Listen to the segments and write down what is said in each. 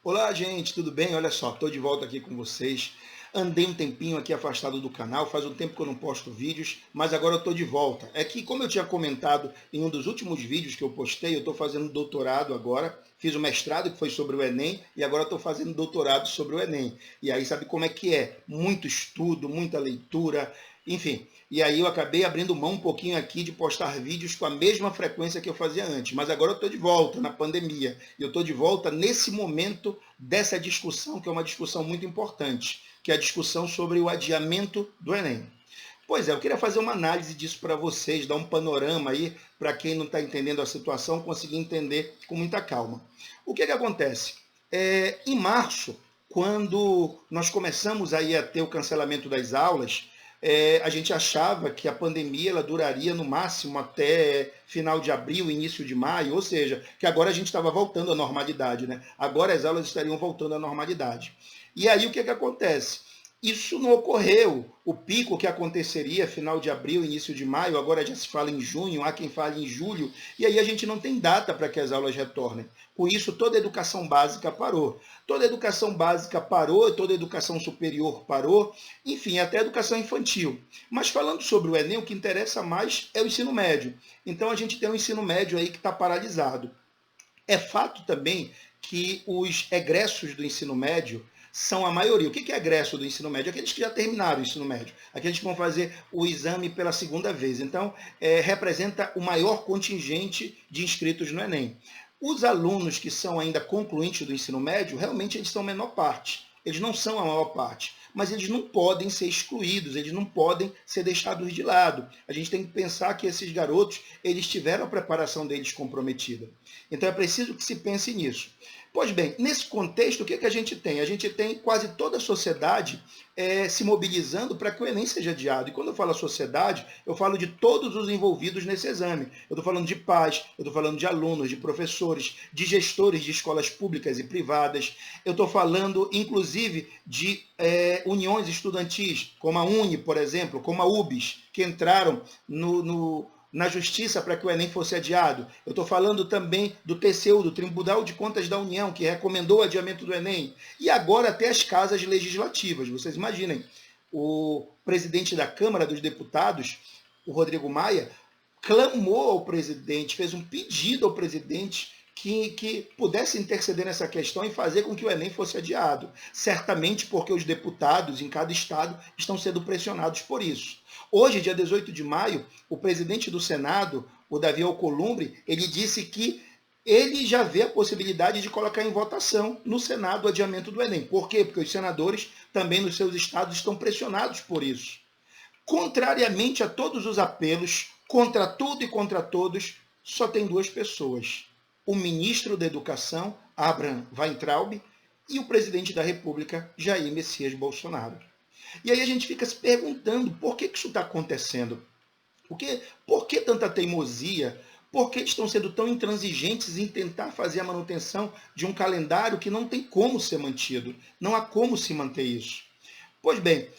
Olá, gente, tudo bem? Olha só, estou de volta aqui com vocês. Andei um tempinho aqui afastado do canal, faz um tempo que eu não posto vídeos, mas agora eu estou de volta. É que, como eu tinha comentado em um dos últimos vídeos que eu postei, eu estou fazendo doutorado agora, fiz o mestrado que foi sobre o Enem, e agora estou fazendo doutorado sobre o Enem. E aí sabe como é que é? Muito estudo, muita leitura, enfim. E aí eu acabei abrindo mão um pouquinho aqui de postar vídeos com a mesma frequência que eu fazia antes, mas agora eu estou de volta na pandemia, e eu estou de volta nesse momento dessa discussão, que é uma discussão muito importante, que é a discussão sobre o adiamento do Enem. Pois é, eu queria fazer uma análise disso para vocês, dar um panorama aí, para quem não está entendendo a situação, conseguir entender com muita calma. O que acontece? Em março, quando nós começamos aí a ter o cancelamento das aulas, a gente achava que a pandemia ela duraria no máximo até final de abril, início de maio, ou seja, que agora a gente estava voltando à normalidade, né? Agora as aulas estariam voltando à normalidade. E aí o que acontece? Isso não ocorreu. O pico que aconteceria final de abril, início de maio, agora já se fala em junho, há quem fale em julho, e aí a gente não tem data para que as aulas retornem. Com isso, toda a educação básica parou. Toda a educação básica parou, toda a educação superior parou, enfim, até a educação infantil. Mas falando sobre o Enem, o que interessa mais é o ensino médio. Então a gente tem um ensino médio aí que está paralisado. É fato também que os egressos do ensino médio são a maioria. O que é egresso do ensino médio? Aqueles que já terminaram o ensino médio, aqueles que vão fazer o exame pela segunda vez. Então, representa o maior contingente de inscritos no Enem. Os alunos que são ainda concluintes do ensino médio, realmente eles são a menor parte. Eles não são a maior parte, mas eles não podem ser excluídos, eles não podem ser deixados de lado. A gente tem que pensar que esses garotos, eles tiveram a preparação deles comprometida. Então é preciso que se pense nisso. Pois bem, nesse contexto, o que a gente tem? A gente tem quase toda a sociedade se mobilizando para que o Enem seja adiado. E quando eu falo a sociedade, eu falo de todos os envolvidos nesse exame. Eu estou falando de pais, eu estou falando de alunos, de professores, de gestores de escolas públicas e privadas. Eu estou falando, inclusive, de uniões estudantis, como a UNE, por exemplo, como a UBS, que entraram na justiça para que o Enem fosse adiado. Eu estou falando também do TCU, do Tribunal de Contas da União, que recomendou o adiamento do Enem. E agora até as casas legislativas. Vocês imaginem, o presidente da Câmara dos Deputados, o Rodrigo Maia, clamou ao presidente, fez um pedido ao presidente que pudesse interceder nessa questão e fazer com que o Enem fosse adiado. Certamente porque os deputados em cada estado estão sendo pressionados por isso. Hoje, dia 18 de maio, o presidente do Senado, o Davi Alcolumbre, ele disse que ele já vê a possibilidade de colocar em votação no Senado o adiamento do Enem. Por quê? Porque os senadores também nos seus estados estão pressionados por isso. Contrariamente a todos os apelos, contra tudo e contra todos, só tem duas pessoas. O ministro da Educação, Abraham Weintraub, e o presidente da República, Jair Messias Bolsonaro. E aí a gente fica se perguntando por que isso está acontecendo. Por que tanta teimosia? Por que estão sendo tão intransigentes em tentar fazer a manutenção de um calendário que não tem como ser mantido? Não há como se manter isso. Pois bem,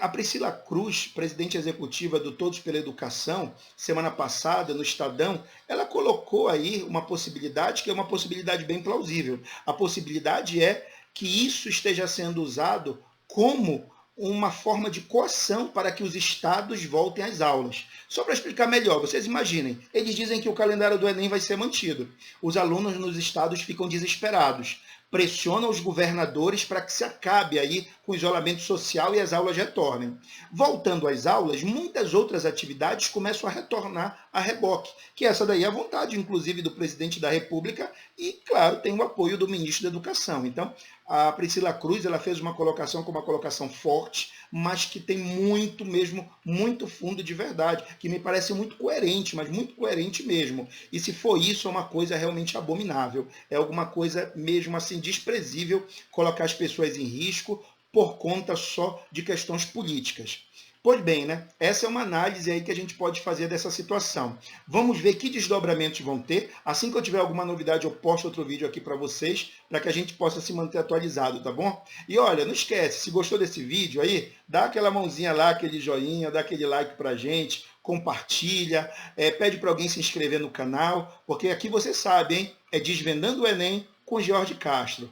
a Priscila Cruz, presidente executiva do Todos pela Educação, semana passada, no Estadão, ela colocou aí uma possibilidade, que é uma possibilidade bem plausível. A possibilidade é que isso esteja sendo usado como uma forma de coação para que os estados voltem às aulas. Só para explicar melhor, vocês imaginem, eles dizem que o calendário do Enem vai ser mantido. Os alunos nos estados ficam desesperados, pressionam os governadores para que se acabe aí com o isolamento social e as aulas retornem. Voltando às aulas, muitas outras atividades começam a retornar a reboque, que essa daí é a vontade, inclusive, do presidente da República e, claro, tem o apoio do ministro da Educação. Então, a Priscila Cruz ela fez uma colocação com uma colocação forte, mas que tem muito mesmo, muito fundo de verdade, que me parece muito coerente, mas muito coerente mesmo. E se for isso, é uma coisa realmente abominável. É alguma coisa mesmo assim desprezível colocar as pessoas em risco por conta só de questões políticas. Pois bem, né? Essa é uma análise aí que a gente pode fazer dessa situação. Vamos ver que desdobramentos vão ter. Assim que eu tiver alguma novidade, eu posto outro vídeo aqui para vocês, para que a gente possa se manter atualizado, tá bom? E olha, não esquece, se gostou desse vídeo aí, dá aquela mãozinha lá, aquele joinha, dá aquele like pra gente, compartilha, pede para alguém se inscrever no canal, porque aqui você sabe, hein? É Desvendando o Enem com Jorge Castro.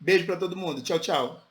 Beijo para todo mundo. Tchau, tchau.